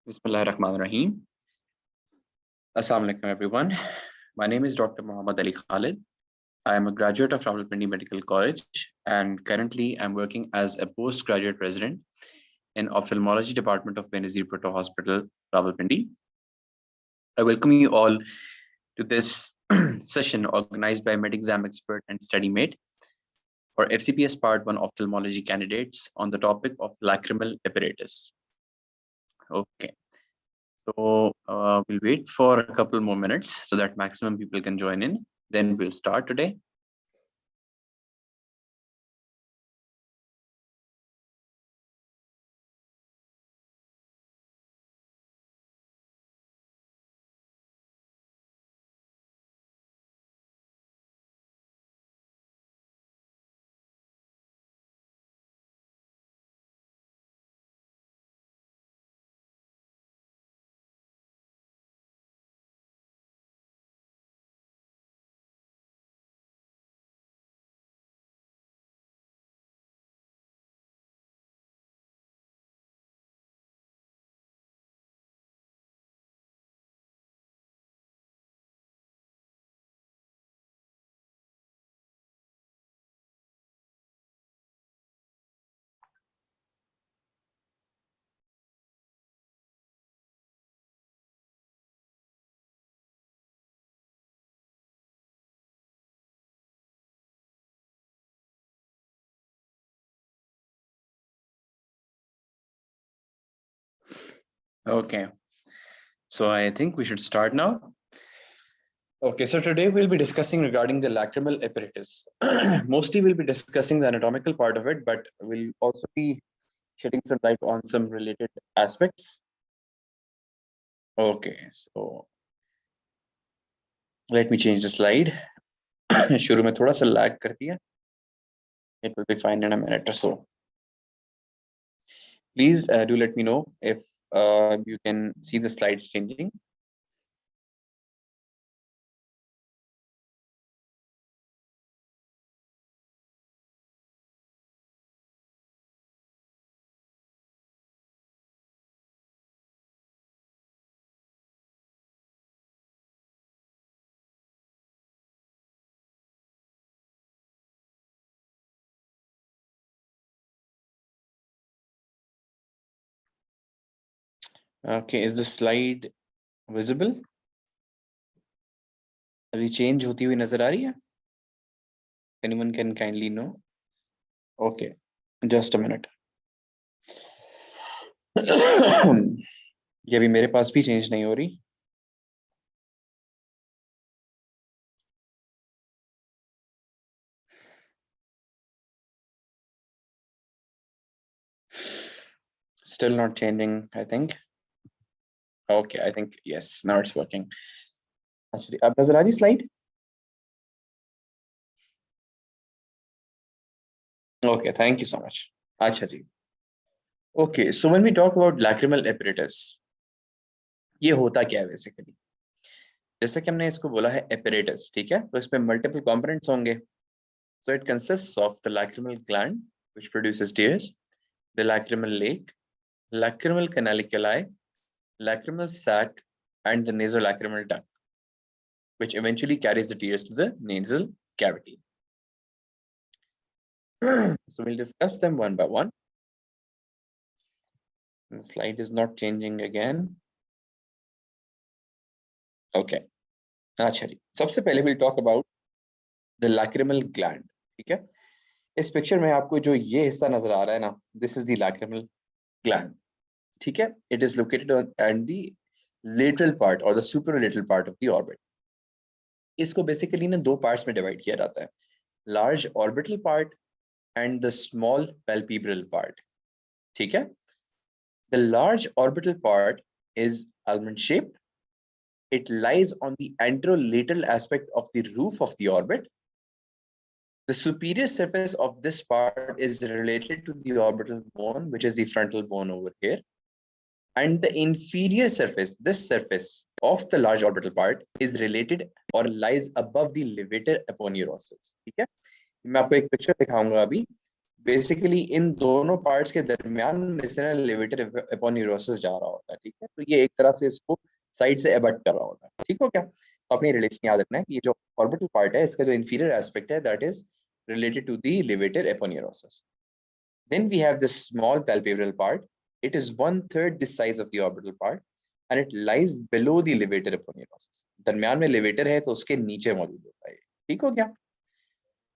Bismillahirrahmanirrahim. Assalamu alaikum everyone. My name is Dr. Muhammad Ali Khalid. I am a graduate of Rawalpindi Medical College and currently I'm working as a postgraduate resident in Ophthalmology Department of Benazir Bhutto Hospital, Rawalpindi. I welcome you all to this session organized by MedExam Expert and StudyMate for FCPS Part 1 Ophthalmology candidates on the topic of lacrimal apparatus. Okay. So we'll wait for a couple more minutes so that maximum people can join in. Then we'll start today. Okay, so I think we should start now. Okay, so today we'll be discussing regarding the lacrimal apparatus. Mostly we'll be discussing the anatomical part of it, but we'll also be shedding some light on some related aspects. Okay, so let me change the slide. शुरू में थोड़ा सा lag कर दिया. It will be fine in a minute or so. Please do let me know if you can see the slides changing. Okay, is the slide visible? अभी change होती हुई नजर आ रही है? Anyone can kindly know? Okay, just a minute. ये अभी मेरे पास भी change नहीं हो रही. Still not changing, I think. Okay, I think yes, now it's working. Actually, अब नजर आ रही slide? Okay, thank you so much. अच्छा जी. Okay, so when we talk about lacrimal apparatus, ये होता क्या है basically? जैसे कि हमने इसको बोला है apparatus, ठीक है? तो इसमें multiple components होंगे. So it consists of the lacrimal gland, which produces tears, the lacrimal lake, lacrimal canaliculi, lacrimal sac, and the nasolacrimal duct, which eventually carries the tears to the nasal cavity. So we'll discuss them one by one. The slide is not changing again. Okay. अच्छा जी. सबसे पहले we'll talk about the lacrimal gland. ठीक है? इस picture में आपको जो ये हिस्सा नजर आ रहा है ना, this is the lacrimal gland. ठीक है? It is located on the lateral part or the superlateral part of the orbit. इसको basically ना दो parts में divide किया जाता है. Large orbital part and the small palpebral part. ठीक है? The large orbital part is almond shaped. It lies on the anterolateral aspect of the roof of the orbit. The superior surface of this part is related to the orbital bone, which is the frontal bone over here. And the inferior surface, this surface of the large orbital part, is related or lies above the levator aponeurosis. ठीक है? मैं आपको एक picture दिखाऊंगा अभी. Basically इन दोनों parts के दरमियान में से ना लेवेटर एपोन्यूरोसिस जा रहा होता है, ठीक है। तो ये एक तरह से इसको साइड से एबट कर रहा होता है, ठीक हो क्या। तो अपनी रिलेशन याद रखना है कि ये जो ऑर्बिटल पार्ट है इसका जो इंफीरियर एस्पेक्ट है that is related to the levator aponeurosis. Then we have this small palpebral part. It is 1/3 the size of the orbital part and it lies below the levator aponeurosis. दरमियान में levator है तो उसके नीचे मौजूद होता है, ठीक हो क्या।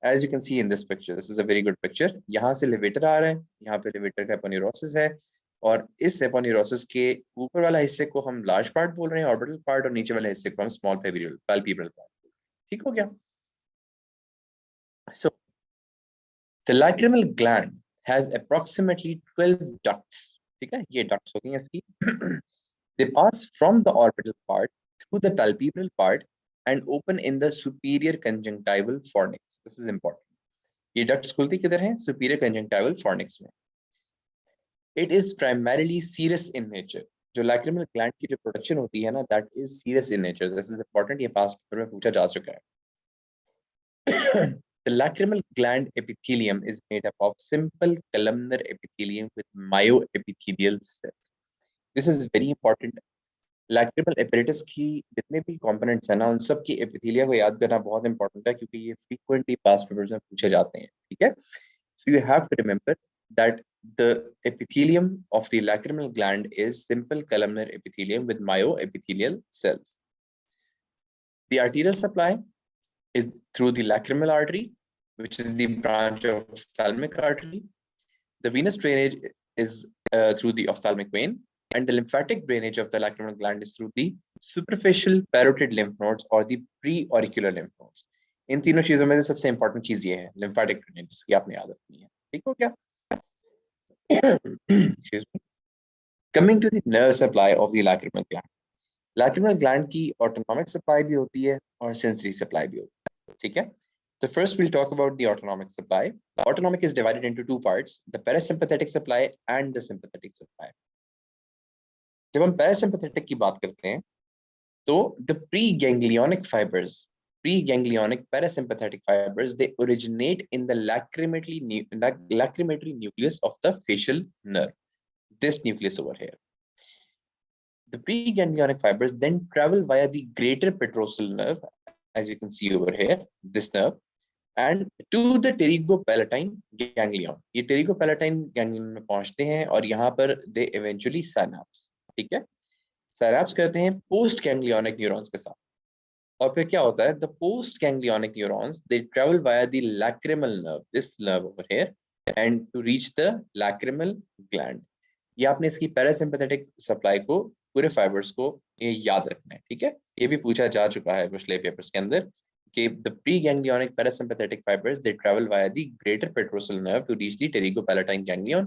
As you can see in this picture, this is a very good picture. यहाँ से लेवेटर आ रहा है, यहाँ पे लेवेटर का एपोन्यूरोसिस है और इस एपोन्यूरोसिस के ऊपर वाला हिस्से को हम लार्ज पार्ट बोल रहे हैं, ऑर्बिटल पार्ट, और नीचे वाले हिस्से को हम स्मॉल पैल्पेब्रल पार्ट, ठीक हो गया। So the lacrimal gland has approximately 12 ducts, ठीक है, ये ducts होती हैं इसकी। They pass from the orbital part through the palpebral part and open in the superior conjunctival fornix. This is important. ये ducts खुलती किधर हैं? Superior conjunctival fornix में। It is primarily serous in nature. जो lacrimal gland की जो production होती है ना, that is serous in nature. This is important. ये past paper में पूछा जा चुका है। The lacrimal gland epithelium is made up of simple columnar epithelium with myoepithelial cells. This is very important. Lacrimal apparatus की जितने भी components हैं ना, उन सब की एपिथेलिया को याद करना बहुत important है क्योंकि ये frequently past papers में पूछे जाते हैं, ठीक है। So you have to remember that the epithelium of the lacrimal gland is simple columnar epithelium with myoepithelial cells. The arterial supply is through the lacrimal artery, which is the branch of ophthalmic artery. The venous drainage is through the ophthalmic vein, and the lymphatic drainage of the lacrimal gland is through the superficial parotid lymph nodes or the pre-auricular lymph nodes. इन तीनों चीजों में से सबसे important चीज ये है lymphatic drainage, जिसकी आपने याद रखनी है, ठीक हो क्या। Excuse me. Coming to the nerve supply of the lacrimal gland. Lacrimal gland की autonomic supply भी होती है और sensory supply भी होती है, ठीक है। So first we'll talk about the autonomic supply. The autonomic is divided into two parts, the parasympathetic supply and the sympathetic supply. जब हम parasympathetic की बात करते हैं तो the preganglionic parasympathetic fibers, they originate in the lacrimatory nucleus of the facial nerve, this nucleus over here. The preganglionic fibers then travel via the greater petrosal nerve, as you can see over here, this nerve, and to the pterygopalatine ganglion. ये pterygopalatine ganglion में पहुंचते हैं और यहाँ पर they eventually synapse, ठीक है। synapse करते हैं post ganglionic neurons के साथ, और फिर क्या होता है, the post ganglionic neurons they travel via the lacrimal nerve, this nerve over here, and to reach the lacrimal gland. ये आपने इसकी पैरासिम्पैथेटिक सप्लाई को, पूरे फाइबर्स को ये याद रखना है, ठीक है। ये भी पूछा जा चुका है पिछले पेपर्स के अंदर कि the preganglionic parasympathetic fibers they travel via the greater petrosal nerve to reach the pterygopalatine ganglion,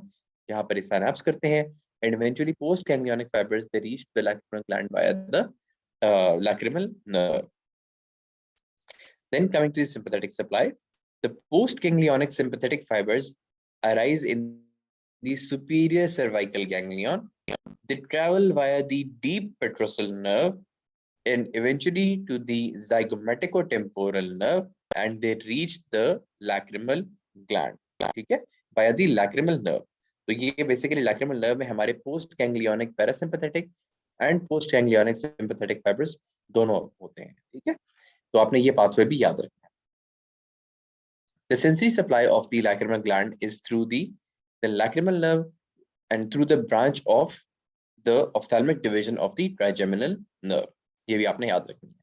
जहाँ पर synapse करते हैं, and eventually post ganglionic fibers they reach the lacrimal gland via the lacrimal nerve. Then coming to the sympathetic supply, the post ganglionic sympathetic fibers arise in the superior cervical ganglion. They travel via the deep petrosal nerve and eventually to the zygomaticotemporal nerve, and they reach the lacrimal gland, ठीक है, via the lacrimal nerve. तो ये basically lacrimal nerve में हमारे post ganglionic parasympathetic and post ganglionic sympathetic fibers दोनों होते हैं, ठीक है। तो आपने ये pathway भी याद रखना है। The sensory supply of the lacrimal gland is through the lacrimal nerve and through the branch of the ophthalmic division of the trigeminal nerve. ये भी आपने याद रखनी है।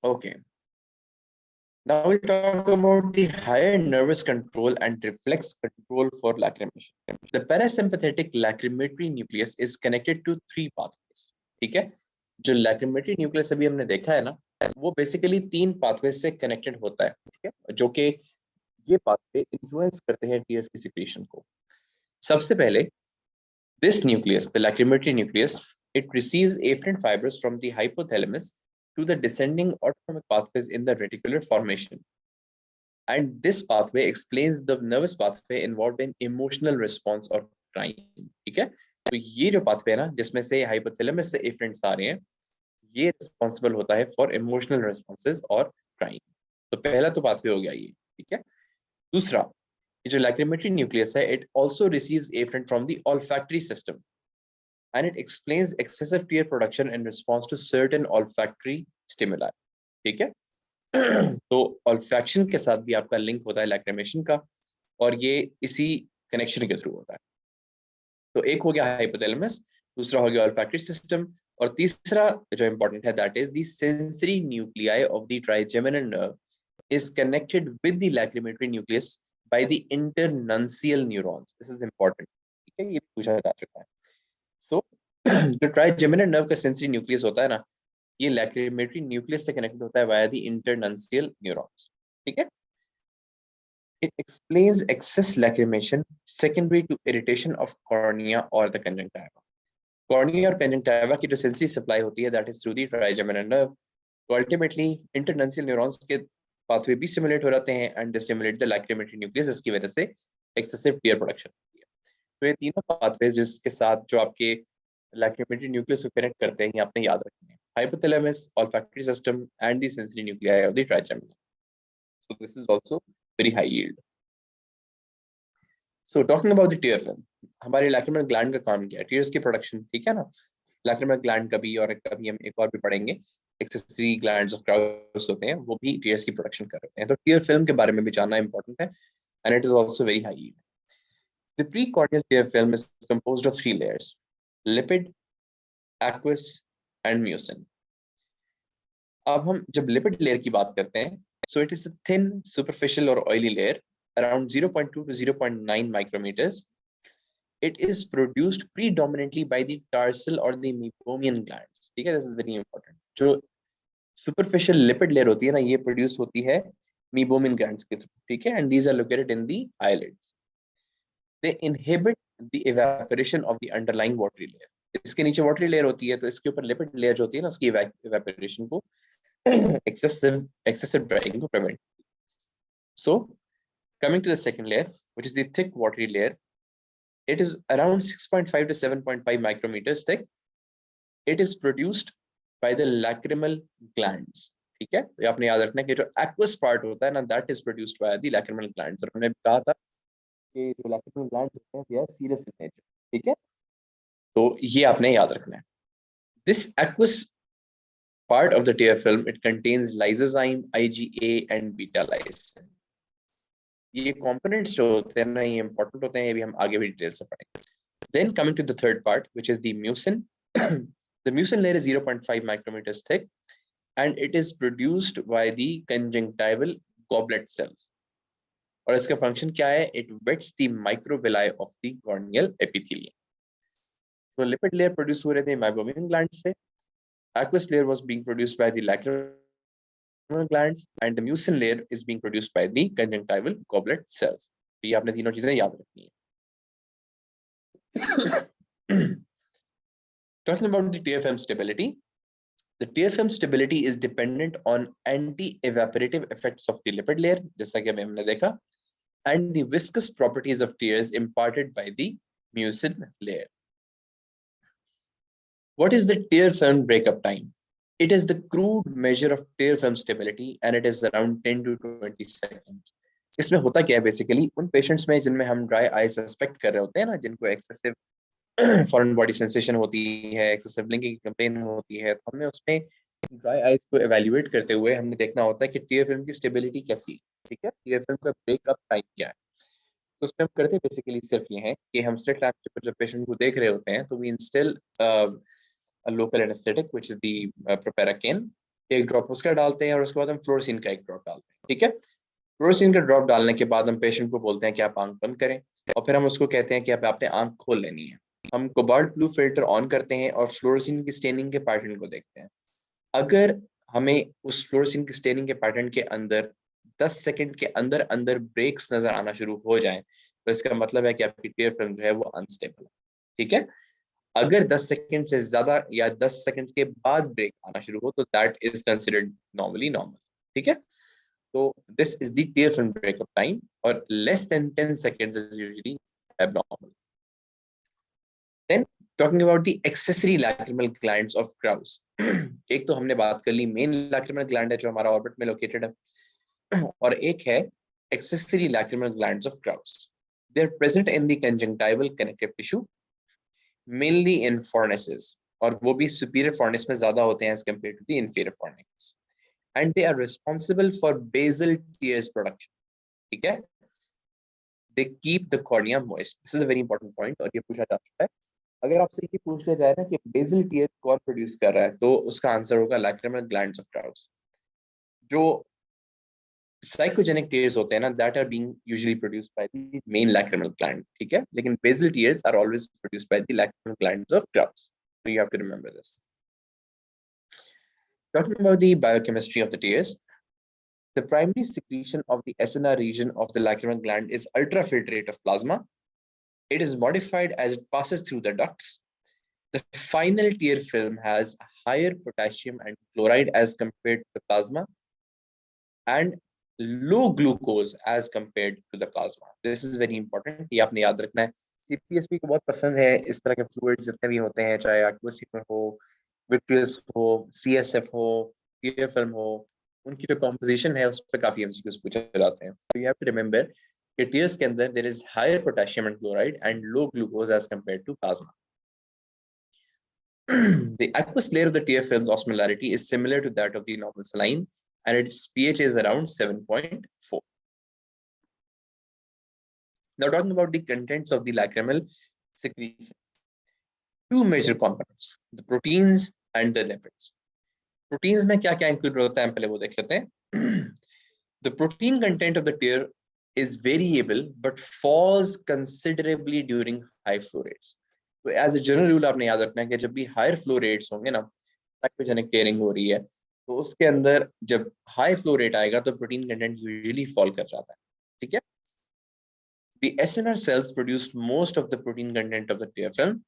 Okay. Now we'll talk about the higher nervous control and reflex control for lacrimation. The parasympathetic lacrimatory nucleus is connected to three pathways. ठीक है, जो lacrimatory nucleus अभी हमने देखा है ना, वो basically तीन pathways से connected होता है, ठीक है, जो कि ये pathway influence करते हैं tears की secretion को। सबसे पहले this nucleus, the lacrimatory nucleus, it receives afferent fibers from the hypothalamus to the descending autonomic pathways in the reticular formation. And this pathway explains the nervous pathway involved in emotional response or crying, ठीक है। तो ये जो pathway है ना, जिसमें से hypothalamus से afferents आ रहे हैं, ये responsible होता है for emotional responses और crying। तो पहला तो pathway हो गया ये, ठीक है। दूसरा, ये जो लैक्रिमेटरी न्यूक्लियस है, it also receives afferent from the olfactory system and it explains excessive tear production in response to certain olfactory stimuli. ठीक है? तो olfaction के साथ भी आपका लिंक होता है लैक्रिमेशन का, और ये इसी कनेक्शन के थ्रू होता है। तो एक हो गया हाइपोथैलेमस, दूसरा हो गया olfactory सिस्टम, और तीसरा जो इंपॉर्टेंट है that is the sensory nuclei of the trigeminal nerve is connected with the lacrimatory nucleus by the internuncial neurons. This is important. ठीक है, ये पूछा जा चुका है। So, जो ट्राइजेमिनल नर्व का सेंसरी न्यूक्लियस होता है ना, ये लैक्रिमेटरी न्यूक्लियस से कनेक्टेड होता है वाया द इंटरनंसियल न्यूरॉन्स। ठीक है? It explains excess lacrimation secondary to irritation of cornea or the conjunctiva. Cornea और कंजंक्टिवा की जो सेंसरी सप्लाई होती है that is through the trigeminal nerve. तो अल्टीमेटली इंटरनंसियल न्यूरॉन्स के पाथवे भी स्टिमुलेट हो जाते हैं and they stimulate the lacrimatory nucleus, इसकी वजह से एक्सेसिव टीयर प्रोडक्शन होती है। तो ये तीनों पाथवेज जिसके साथ जो आपके लैक्रिमेटरी न्यूक्लियस को कनेक्ट करते हैं, ये आपने याद रखने हैं, hypothalamus, olfactory system and the sensory nuclei of the trigeminal. So this is also very high yield. So talking about the tear film, हमारे लैक्रिमल ग्लैंड का काम क्या है? टीयर्स की प्रोडक्शन, ठीक है ना? लैक्रिमल ग्लैंड का भी, और कभी हम एक और भी पढ़ेंगे, एक्सेसरी ग्लैंड्स ऑफ क्राउस होते हैं, वो भी टीयर्स की प्रोडक्शन कर रहे हैं। तो टीयर फिल्म के बारे में भी जानना इंपॉर्टेंट है, and it is also very high yield. The precorneal tear film is composed of 3 layers, lipid, aqueous and mucin. अब हम जब लिपिड लेयर की बात करते हैं, so it is a thin superficial और oily layer around 0.2 to 0.9 micrometers. It is produced predominantly by the tarsal or the meibomian glands. ठीक है, this is very important. जो superficial lipid layer होती है ना, ये produce होती है meibomian glands के थ्रू, ठीक है, and these are located in the eyelids. They inhibit the evaporation of the underlying watery layer. इसके नीचे watery layer होती है, तो इसके ऊपर lipid layer जो होती है ना, उसकी evaporation को excessive drying को prevent. So coming to the second layer, which is the thick watery layer, it is around 6.5 to 7.5 micrometers thick. It is produced by the lacrimal glands. ठीक है, तो आपने याद रखना है कि जो aqueous part होता है ना, that is produced by the lacrimal glands। और हमने कहा था कि जो lacrimal glands होते हैं they are serous in nature। ठीक है, तो ये आपने याद रखना है। This aqueous part of the tear film, it contains lysozyme, IgA and beta lysin। ये components जो होते हैं ना, ये important होते हैं, ये भी हम आगे भी डिटेल से पढ़ेंगे। Then coming to the third part, which is the mucin. The mucin layer is 0.5 micrometers thick, and it is produced by the conjunctival goblet cells. और इसका function क्या है? It wets the microvilli of the corneal epithelium. So lipid layer produce हो रहे थे meibomian glands से, aqueous layer was being produced by the lacrimal glands, and the mucin layer is being produced by the conjunctival goblet cells. तो ये आपने तीनों चीजें याद रखनी है। Talking about the tear film stability, the tear film stability is dependent on anti-evaporative effects of the lipid layer, जैसा कि हमने देखा, and the viscous properties of tears imparted by the mucin layer. What is the tear film breakup time? It is the crude measure of tear film stability, and it is around 10 to 20 seconds. इसमें होता क्या है basically, उन patients में जिनमें हम dry eye suspect कर रहे होते हैं ना, जिनको एक्सेसिव फॉरेन बॉडी सेंसेशन होती है, एक्सेसिव ब्लिंकिंग की कंप्लेन होती है, तो हमें उसमें ड्राई आइज को एवेल्युएट करते हुए हमने देखना होता है कि टीयर फिल्म की स्टेबिलिटी कैसी है। ठीक है, टीयर फिल्म का ब्रेकअप टाइम क्या है? तो उसमें हम करते बेसिकली सिर्फ ये है कि हम स्लिट लैम्प पर जब पेशेंट को देख रहे होते हैं, तो we instil local anaesthetic which is the proparacaine, एक ड्रॉप उसका डालते हैं, और उसके बाद हम फ्लोरोसिन का एक ड्रॉप डालते हैं। ठीक है, फ्लोरोसिन का ड्रॉप डालने के बाद हम पेशेंट को बोलते हैं कि आप आंख बंद करें, और फिर हम उसको कहते हैं कि आप आपने आंख खोल लेनी है। हम कोबाल्ट ब्लू फिल्टर ऑन करते हैं और फ्लोरोसिन की स्टेनिंग के पैटर्न को देखते हैं। अगर हमें उस फ्लोरोसिन की स्टेनिंग के पैटर्न के अंदर 10 सेकंड के अंदर अंदर ब्रेक्स नजर आना शुरू हो जाएं, तो इसका मतलब है कि आपकी टीयर फिल्म जो है वो अनस्टेबल है। ठीक है, अगर 10 सेकंड से ज्यादा या 10 सेकंड के बाद ब्रेक आना शुरू हो, तो that is considered normally normal. ठीक है, तो this is the tear film breakup time, और less than 10 seconds is usually abnormal. Then talking about the accessory lacrimal glands of Krauss. एक तो हमने बात कर ली मेन lacrimal gland है जो हमारा ऑर्बिट में लोकेटेड है, और एक है accessory lacrimal glands of crows. They're present in the conjunctival connective tissue, mainly in fornices, और वो भी superior fornice में ज़्यादा होते हैं as compared to the inferior fornice. And they are responsible for basal tears production. ठीक है? They keep the cornea moist. This is a very important point और ये पूछा जा सकता है. अगर आपसे ये पूछ लिया जाए ना कि basal tears कौन produce कर रहा है, तो उसका आंसर होगा lacrimal glands of crows. जो psychogenic tears होते हैं ना, that are being usually produced by the main lacrimal gland. ठीक है? लेकिन basal tears are always produced by the lacrimal glands of crows. So you have to remember this. Talking about the biochemistry of the tears, the primary secretion of the SNR region of the lacrimal gland is ultrafiltrate of plasma. It is modified as it passes through the ducts. The final tear film has higher potassium and chloride as compared to the plasma, and low glucose as compared to the plasma. This is very important. ये आपने याद रखना है. CPSP को बहुत पसंद है इस तरह के फ्लूइड्स जितने भी होते हैं, चाहे aqueous humor हो, vitreous हो, CSF हो, tear film हो, उनकी जो composition है उस पर काफी MCQs पूछे जाते हैं. So you have to remember कि tears के अंदर there is higher potassium and chloride and low glucose as compared to plasma. The aqueous layer of the tear film's osmolarity is similar to that of the normal saline, and its pH is around 7.4. Now talking about the contents of the lacrimal secretion. Two major components, the proteins and the lipids. Proteins में क्या-क्या include होता है, हम पहले वो देख लेते हैं. The protein content of the tear is variable but falls considerably during high flow rates. So as a general rule आपने याद रखना है कि जब भी higher flow rates होंगे ना, psychogenic tearing हो रही है, तो उसके अंदर जब high flow rate आएगा तो protein content usually fall कर जाता है. ठीक है? The SNR cells produced most of the protein content of the tear film.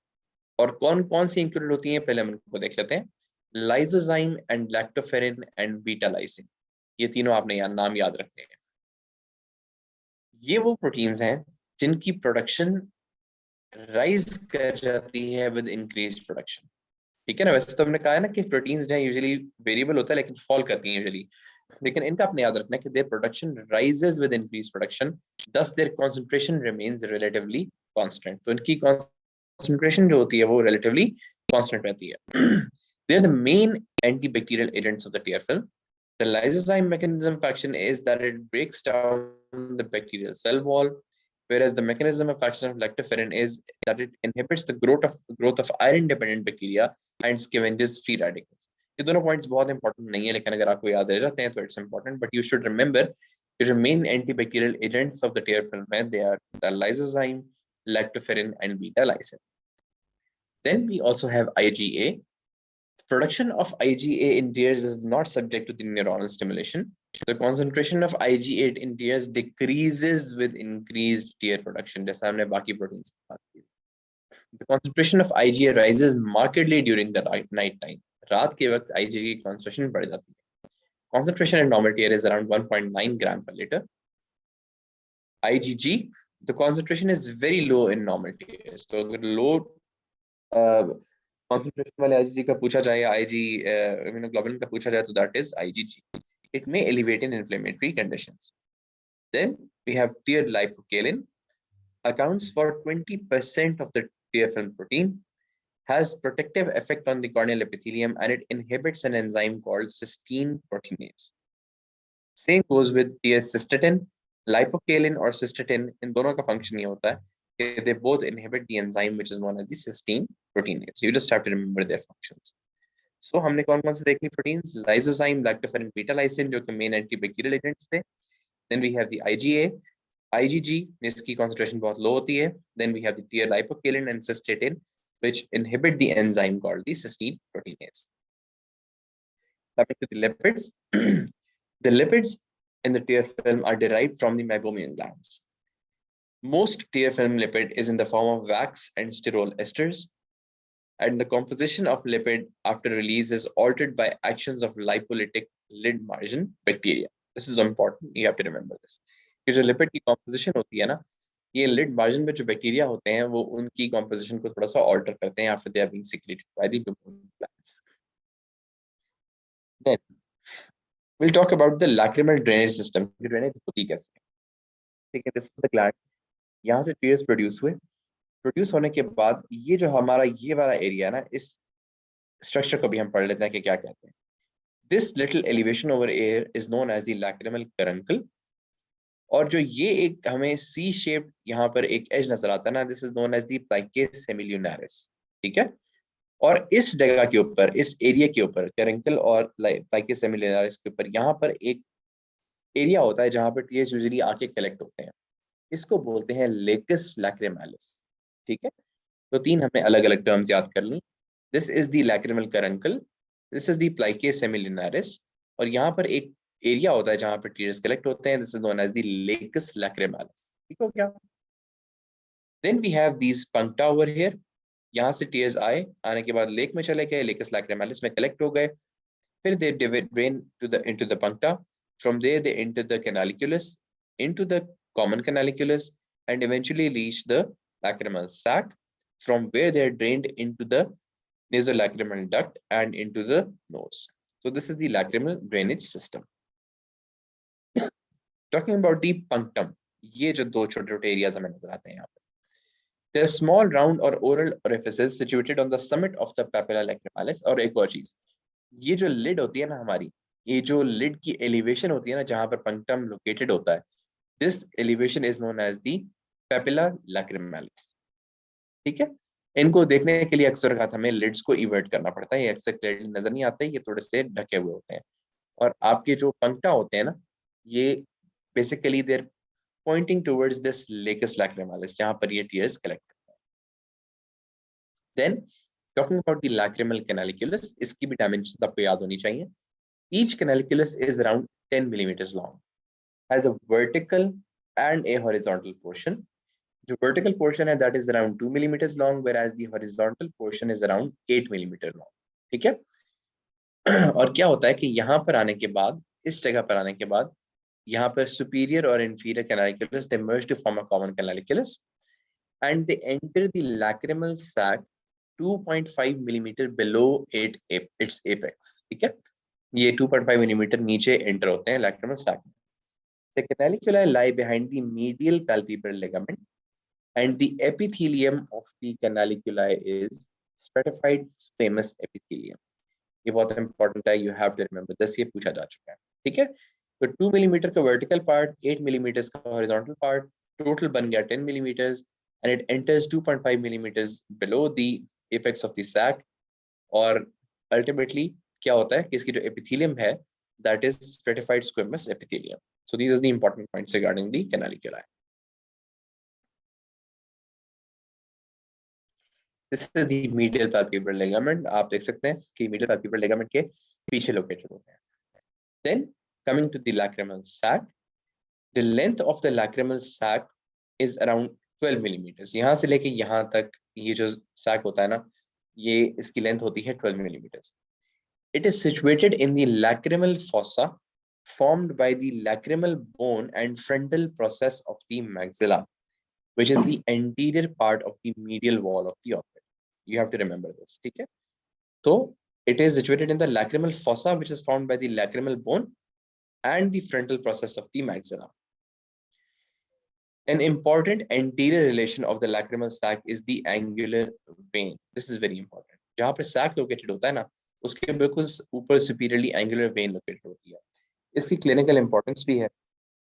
और कौन-कौन सी included होती हैं, पहले हम इनको देख लेते हैं. Lysozyme and lactoferrin and beta lysine. ये तीनों आपने नाम याद रखने हैं. ये वो प्रोटीन्स हैं जिनकी प्रोडक्शन राइज कर जाती है विद इंक्रीज्ड प्रोडक्शन. ठीक है ना? वैसे तो हमने कहा है ना कि प्रोटीन्स जो है यूजुअली वेरिएबल होता है लेकिन फॉल करती हैं यूजुअली, लेकिन इनका आपने याद रखना है कि their production rises with increased production, thus their concentration remains relatively constant. तो इनकी concentration जो होती है वो relatively constant रहती है. They are the main antibacterial agents of the tear film. The lysozyme mechanism of action is that it breaks down the bacterial cell wall, whereas the mechanism of action of lactoferrin is that it inhibits the growth of iron-dependent bacteria and scavenges free radicals. ये दोनों points बहुत important नहीं है, लेकिन अगर आपको याद रह जाते हैं तो it's important. But you should remember कि जो main antibacterial agents of the tear film हैं, they are the lysozyme, lactoferrin, and beta lysine. Then we also have IgA. Production of IgA in tears is not subject to the neuronal stimulation. The concentration of IgA in tears decreases with increased tear production. जैसा हमने बाकी proteins की बात की. The concentration of IgA rises markedly during the night time. रात के वक्त IgA की concentration बढ़ जाती है. Concentration in normal tear is around 1.9 gram per liter. IgG, the concentration is very low in normal tears. तो अगर low concentration वाले IgG का पूछा जाए या IG immunoglobulin का पूछा जाए तो that is IgG. It may elevate in inflammatory conditions. Then we have tear lipocalin, accounts for 20% of the tear film protein, has protective effect on the corneal epithelium, and it inhibits an enzyme called cysteine proteinase. Same goes with tear cystatin. Lipocalin or cystatin, in दोनों का function ये होता है कि they both inhibit the enzyme which is known as the cysteine proteinase. You just have to remember their functions. So हमने कौन-कौन से देखी proteins? Lysozyme, lactoferrin, beta lysine जो कि main antibacterial agents थे. Then we have the IgA, IgG जिसकी concentration बहुत low होती है. Then we have the tear lipocalin and cystatin which inhibit the enzyme called the cysteine proteinase. Coming to the lipids, the lipids in the tear film are derived from the meibomian glands. Most tear film lipid is in the form of wax and sterol esters, and the composition of lipid after release is altered by actions of lipolytic lid margin bacteria. This is important, you have to remember this. कि जो lipid की composition होती है ना, ये lid margin में जो bacteria होते हैं वो उनकी composition को थोड़ा सा alter करते हैं after they are being secreted by the meibomian glands. Then we'll talk about the lacrimal drainage system. Drainage होती कैसे? ठीक है, दिस इज द ग्लैंड। यहाँ से टीयर्स प्रोड्यूस हुए, प्रोड्यूस होने के बाद ये जो हमारा ये वाला एरिया है ना, इस स्ट्रक्चर को भी हम पढ़ लेते हैं कि क्या कहते हैं। This little elevation over here is known as the lacrimal caruncle. और जो ये एक हमें सी शेप यहाँ पर एक एज नजर आता है ना, this is known as the plica semilunaris. ठीक है, और इस जगह के ऊपर, इस एरिया के ऊपर, कैरेंकल और प्लाइकेस सेमिल्यूनारिस के ऊपर यहाँ पर एक एरिया होता है जहाँ पर टीएस यूजुअली आके कलेक्ट होते हैं। इसको बोलते हैं लेकस लैक्रिमालिस। ठीक है, तो तीन हमने अलग अलग टर्म्स याद कर ली। This is the lacrimal caruncle, this is the plica semilunaris, और यहाँ पर एक एरिया होता है जहाँ पर टीयर्स कलेक्ट होते हैं, this is known as the lacus lacrimalis. ठीक हो गया। Then we have these puncta over here. यहाँ से टीयर्स आए, आने के बाद लेक में चले गए, लेकस लैक्रिमालिस में कलेक्ट हो गए, फिर they drain into the puncta. From there they enter the canaliculus, into the common canaliculus, and eventually reach the lacrimal sac, from where they are drained into the nasolacrimal duct and into the nose. So this is the lacrimal drainage system. Talking about the punctum, ये जो दो छोटे छोटे areas हमें नजर आते हैं यहाँ पे, there are small round or oral orifices situated on the summit of the papilla lacrimalis. और एक और चीज, ये जो लिड होती है ना हमारी, ये जो लिड की एलिवेशन होती है ना जहां पर पंक्टम लोकेटेड होता है, this elevation is known as the papilla lacrimalis. ठीक है, इनको देखने के लिए अक्सर हमें लिड्स को इवर्ट करना पड़ता है, ये अक्सर क्लियरली नजर नहीं आते, ये थोड़े से ढके हुए होते हैं। और आपके जो पंक्टा होते हैं ना, ये basically there pointing towards this lacus lacrimalis जहां पर ये टीयर्स कलेक्ट करते हैं। Then talking about the lacrimal canaliculus, इसकी भी डायमेंशंस आपको याद होनी चाहिए। Each canaliculus is around 10 millimeters long, has a vertical and a horizontal portion. The vertical portion है that is around 2 millimeters long, whereas the horizontal portion is around 8 millimeter long. ठीक है, और क्या होता है कि यहाँ पर आने के बाद, इस जगह पर आने के बाद, यहाँ पर superior और inferior canaliculus they merge to form a common canaliculus, and they enter the lacrimal sac 2.5 millimeter below its apex. ठीक है, ये 2.5 मिलीमीटर नीचे एंटर होते हैं लैक्रिमल सैक में। The canaliculi lie behind the medial palpebral ligament, and the epithelium of the canaliculi is stratified squamous epithelium. ये बहुत important है, you have to remember this, ये पूछा जा चुका है। ठीक है, तो 2 मिलीमीटर का वर्टिकल पार्ट, 8 मिलीमीटर का हॉरिजॉन्टल पार्ट, टोटल बन गया 10 millimetre, and it enters 2.5 millimeters below the apex of the sac, और ultimately क्या होता है कि इसकी जो epithelium है that is stratified squamous epithelium. So these are the important points regarding the canaliculi. This is the medial palpebral ligament. आप देख सकते हैं कि medial palpebral ligament के पीछे located होते हैं. Then coming to the lacrimal sac, the length of the lacrimal sac is around 12 millimeters. यहाँ से लेके यहाँ तक ये जो sac होता है ना, ये इसकी लेंथ होती है 12 millimeters. It is situated in the lacrimal fossa, formed by the lacrimal bone and frontal process of the maxilla, which is the anterior part of the medial wall of the orbit. You have to remember this. ठीक है, so it is situated in the lacrimal fossa, which is formed by the lacrimal bone and the frontal process of the maxilla. An important anterior relation of the lacrimal sac is the angular vein. This is very important. जहाँ पर sac located होता है ना, उसके बिल्कुल ऊपर superiorly angular vein located होती है। इसकी clinical importance भी है,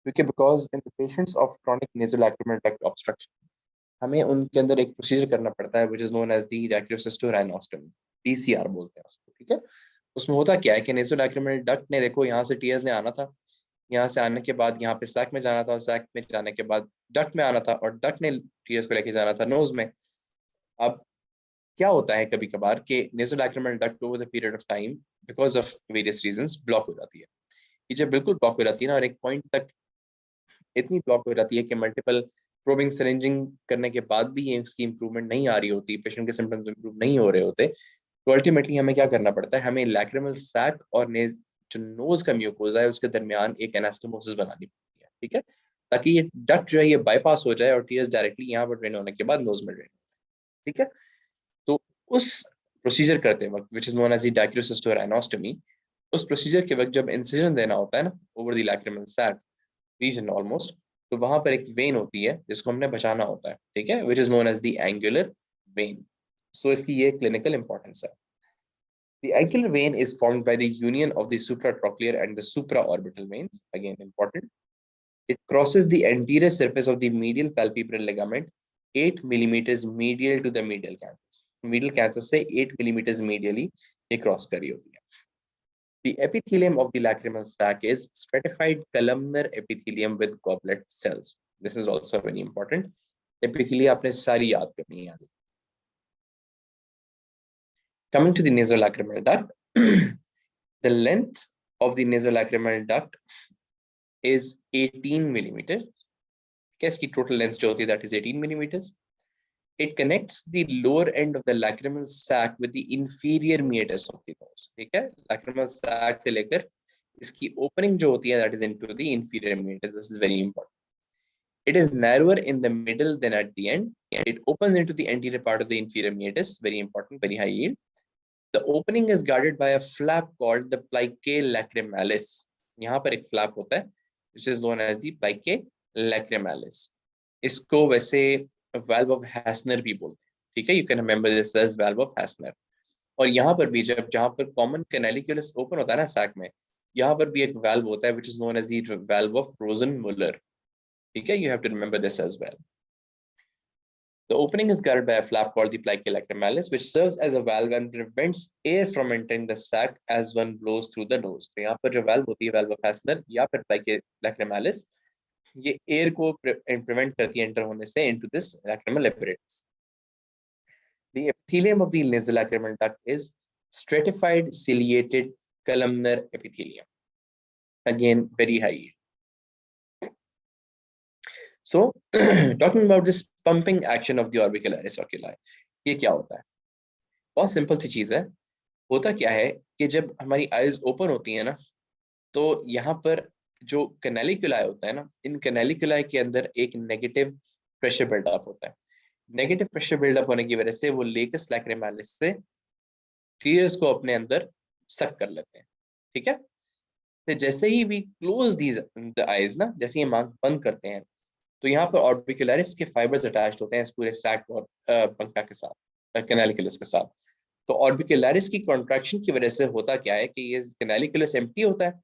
क्योंकि because in the patients of chronic nasolacrimal duct obstruction, हमें उनके अंदर एक प्रोसीजर करना पड़ता है which is known as the dacryocystorynostomy, DCR बोलते हैं उसको। ठीक है, उसमें होता क्या है कि nasolacrimal duct ने, देखो यहाँ से टीयर्स ने आना था, यहाँ से आने के बाद यहाँ पे सैक में जाना था, और सैक में जाने के बाद डक्ट में आना था, और डक्ट ने टीयर्स को लेके जाना था नोज में। अब क्या होता है कभी कभार कि nasolacrimal duct over the period of time because of various reasons block हो जाती है। ये जब बिल्कुल ब्लॉक हो जाती है ना, और एक पॉइंट तक इतनी ब्लॉक हो जाती है कि मल्टीपल प्रोबिंग सिरिंजिंग करने के बाद भी ये इसकी इंप्रूवमेंट नहीं आ रही होती, पेशेंट के सिम्टम्स इंप्रूव नहीं हो रहे होते, तो अल्टीमेटली हमें क्या करना पड़ता है, हमें लैक्रिमल सैक और जो नोज का म्यूकोजा है उसके दरमियान एक एनास्टोमोसिस बनानी पड़ती है। ठीक है, ताकि ये डक्ट जो है ये बाईपास हो जाए और टीयर्स डायरेक्टली यहाँ पर ड्रेन होने के बाद नोज में ड्रेन हो जाए। ठीक है, तो उस प्रोसीजर करते वक्त which is known as the dacryocystorhinostomy, उस प्रोसीजर के वक्त जब इंसिजन देना होता है ना over the lacrimal sac region almost, तो वहां पर एक वेन होती है जिसको हमने बचाना होता है, ठीक है, which is known as the angular vein. So इसकी ये क्लिनिकल इंपॉर्टेंस है। The angular vein is formed by the union of the supratrochlear and the supraorbital veins. Again, important. It crosses the anterior surface of the medial palpebral ligament 8 millimeters medial to the medial canthus. Medial canthus से 8 millimeters medially ये cross करी होती है. The epithelium of the lacrimal sac is stratified columnar epithelium with goblet cells. This is also very important. Epithelia आपने सारी याद करनी है. Coming to the nasolacrimal duct, the length of the nasolacrimal duct is 18 millimeters. Guess the total length जो होती है that is 18 millimeters. It connects the lower end of the lacrimal sac with the inferior meatus of the nose. ठीक है, lacrimal sac से लेकर इसकी opening जो होती है that is into the inferior meatus. This is very important. It is narrower in the middle than at the end. It opens into the anterior part of the inferior meatus. Very important, very high yield. The opening is guarded by a flap called the plicae lacrimalis. यहाँ पर एक flap होता है, which is known as the plicae lacrimalis. इसको वैसे valve of Hasner भी बोलते हैं, ठीक है? You can remember this as valve of Hasner. और यहाँ पर भी जहाँ पर common canaliculus open होता है ना sac में, यहाँ पर भी एक valve होता है, which is known as the valve of Rosenmuller. ठीक है? You have to remember this as well. The opening is guarded by a flap called the plicae lacrimalis, which serves as a valve and prevents air from entering the sac as one blows through the nose. तो यहाँ पर जो valve होती है, valve of Hasner या फिर plicae lacrimalis, ये air को prevent करती है enter होने से into this lacrimal apparatus. The epithelium of the nasolacrimal duct is stratified ciliated columnar epithelium. Again, very high. So, talking about this pumping action of the orbicularis oculi, ये क्या होता है? बहुत सिंपल सी चीज है. होता क्या है कि जब हमारी आईज ओपन होती है ना, तो यहाँ पर जो कैनालिकुलाई होता है ना, इन कैनालिकुलाई के अंदर एक नेगेटिव प्रेशर बिल्डअप होता है. नेगेटिव प्रेशर बिल्डअप होने की वजह से वो लेकस लैक्रिमालिस से टीयर्स को अपने अंदर सक कर लेते हैं, ठीक है. फिर जैसे ही we close these the eyes ना, जैसे ये आंख बंद करते हैं, तो यहाँ पर ऑर्बिकुलरिस के फाइबर्स अटैच्ड होते हैं इस पूरे सैक और पंखा के साथ, कैनालिकुलस के साथ. तो ऑर्बिकुलरिस की कॉन्ट्रैक्शन की वजह से होता क्या है कि ये कैनालिकुलस एम्प्टी होता है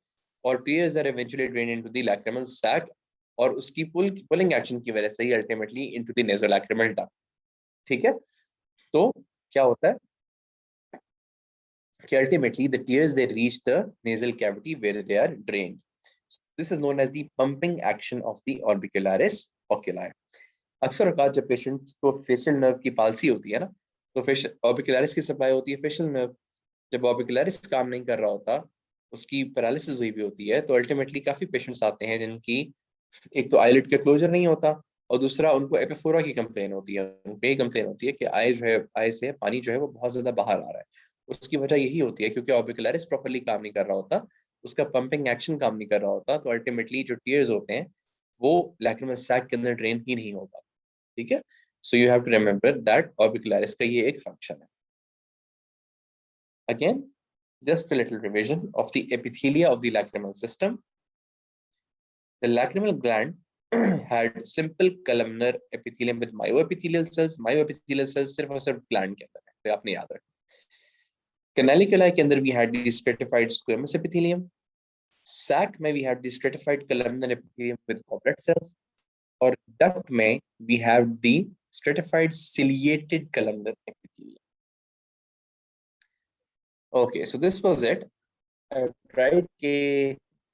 और tears are eventually drain into the lacrimal sac, और उसकी पुलिंग एक्शन की वजह से ही ultimately into the nasolacrimal duct. ठीक है, तो क्या होता है कि ultimately the tears they reach the nasal cavity where they are drained. This is known as the pumping action of the orbicularis oculi. अक्सर औकात जब पेशेंट को फेशियल नर्व की पाल्सी होती है ना, तो ऑर्बिकुलरिस की सप्लाई होती है फेशियल नर्व. जब ऑर्बिकुलरिस काम नहीं कर रहा होता, उसकी पैरालिसिस हुई भी होती है, तो अल्टीमेटली काफी पेशेंट्स आते हैं जिनकी एक तो आईलिड का क्लोजर नहीं होता, और दूसरा उनको एपिफोरा की कंप्लेन होती है. उनको ये कंप्लेन होती है कि आई जो है, आई से पानी जो है वो बहुत ज्यादा बाहर आ रहा है. उसकी वजह यही होती है क्योंकि ऑर्बिकुलरिस प्रॉपर्ली काम नहीं कर रहा होता, उसका पंपिंग एक्शन काम नहीं कर रहा होता, तो अल्टीमेटली जो टीयर्स होते हैं वो लैक्रिमल सैक के अंदर ड्रेन ही नहीं हो पाते. ठीक है, so you have to remember that orbicularis का ये एक फंक्शन है. Again, just a little revision of the epithelia of the lacrimal system. The lacrimal gland had simple columnar epithelium with myoepithelial cells. Myoepithelial cells सिर्फ और सिर्फ gland के अंदर है, तो आपने याद रखना. Canaliculi के अंदर we had the stratified squamous epithelium. Sac में we had the stratified columnar epithelium with goblet cells. और duct में we have the stratified ciliated columnar epithelium. Okay, so this was it. I tried के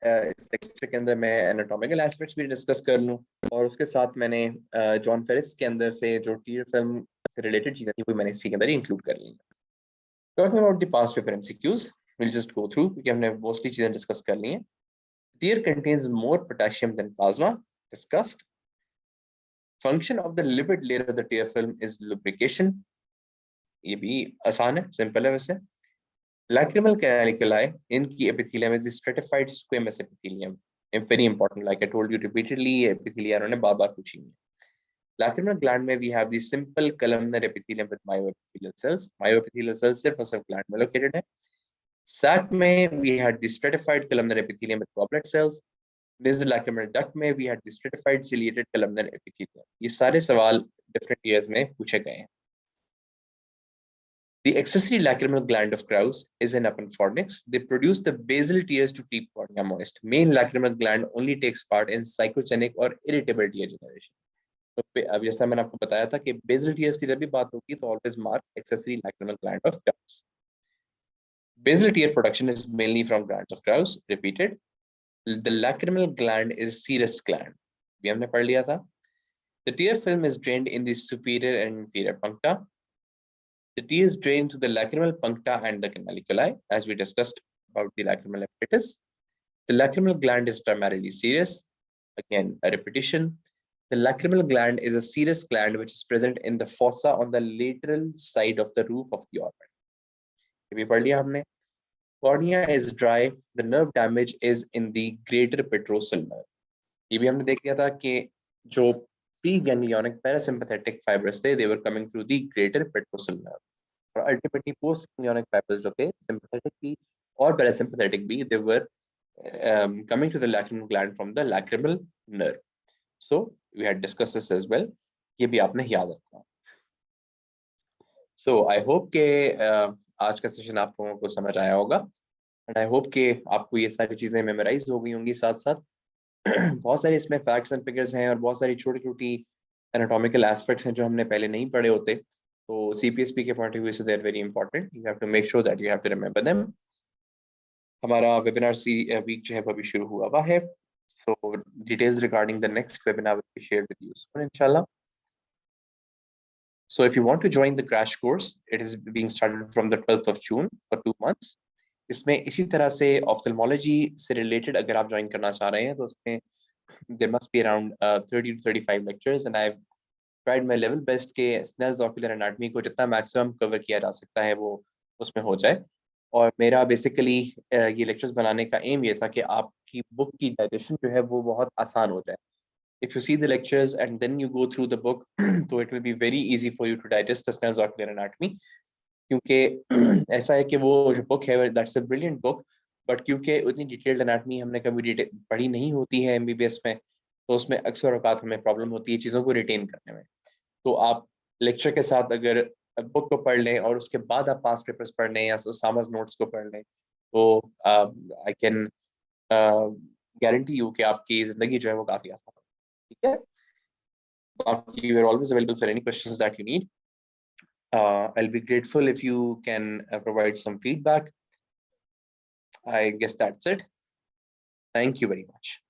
इस lecture के अंदर मैं anatomical aspects भी discuss कर लूं, और उसके साथ मैंने जॉन फेरिस के अंदर से जो टीयर फिल्म से रिलेटेड चीजें थी वो मैंने इसी के अंदर इंक्लूड कर ली. Talking about the past paper MCQs, we'll just go through क्योंकि हमने मोस्टली चीजें डिस्कस कर ली हैं. Tear contains more potassium than plasma, discussed. Function of the lipid layer of the tear film is lubrication. ये भी आसान है, सिंपल है वैसे. Lacrimal canaliculi in the epithelium is the stratified squamous epithelium. Very important, like I told you repeatedly, epithelia उन्होंने बार-बार पूछी है. Lacrimal gland में we have the simple columnar epithelium with myoepithelial cells. Myoepithelial cells सिर्फ और सिर्फ gland में located है. Sac में we had the stratified columnar epithelium with goblet cells. Nasolacrimal duct में we had the stratified ciliated columnar epithelium. ये सारे सवाल different years में पूछे गए हैं. The accessory lacrimal gland of crows is an appenfornix. They produce the basal tears to keep cornea moist. Main lacrimal gland only takes part in psychogenic or irritable tear generation. तो अब जैसा मैंने आपको बताया था कि basal tears की जब भी बात होगी तो always mark accessory lacrimal gland of crows. Basal tear production is mainly from glands of crows. Repeated. The lacrimal gland is a serous gland. भी हमने पढ़ लिया था. The tear film is drained in the superior and inferior puncta. The tears drain to the lacrimal puncta and the canaliculi, as we discussed about the lacrimal apparatus. The lacrimal gland is primarily serous. Again, a repetition. The lacrimal gland is a serous gland which is present in the fossa on the lateral side of the roof of the orbit. ये भी पढ़ लिया हमने. Cornea is dry. The nerve damage is in the greater petrosal nerve. ये भी हमने देख लिया था कि जो preganglionic parasympathetic fibers थे, they were coming through the greater petrosal nerve. और ultimately postganglionic fibers जो थे, sympathetic भी और parasympathetic भी, they were coming to the lacrimal gland from the lacrimal nerve. So we had discussed this as well. ये भी आपने याद रखना. So I hope के आज का सेशन आप लोगों को समझ आया होगा. And I hope कि आपको ये सारी चीजें मेमोराइज हो गई होंगी साथ साथ. बहुत सारे इसमें फैक्ट्स एंड फिगर्स हैं और बहुत सारी छोटी छोटी एनाटॉमिकल एस्पेक्ट्स हैं जो हमने पहले नहीं पढ़े होते. तो CPSP के पॉइंट ऑफ व्यू से they are very important. You have to make sure that you have to remember them. हमारा वेबिनार वीक जो है वो भी शुरू हुआ हुआ है. So details regarding the next webinar will be shared with you soon, inshallah. So if you want to join the crash course, it is being started from the 12th of June for 2 months. इसमें इसी तरह से ophthalmology से related अगर आप join करना चाह रहे हैं तो उसमें there must be around 30 to 35 lectures and I've tried my level best के Snell's ocular anatomy को जितना मैक्सिमम कवर किया जा सकता है वो उसमें हो जाए. और मेरा बेसिकली ये लेक्चर्स बनाने का एम ये था कि आपकी बुक की डाइजेशन जो है वो बहुत आसान हो जाए. If you see the lectures and then you go through the book, so it will be very easy for you to digest the Snell's ocular anatomy. क्योंकि ऐसा है कि वो जो बुक है that's a brilliant book, but क्योंकि उतनी detailed anatomy हमने कभी पढ़ी नहीं होती है MBBS में, तो उसमें अक्सर औकात हमें प्रॉब्लम होती है चीज़ों को रिटेन करने में. तो आप लेक्चर के साथ अगर बुक को पढ़ लें और उसके बाद आप पास्ट पेपर्स पढ़ लें या सामाज नोट्स को पढ़ लें तो आई कैन गारंटी यू कि आपकी ज़िंदगी जो है वो काफ़ी आसान होगी. ठीक है. You are always available for any questions that you need. I'll be grateful if you can provide some feedback. I guess that's it. Thank you very much.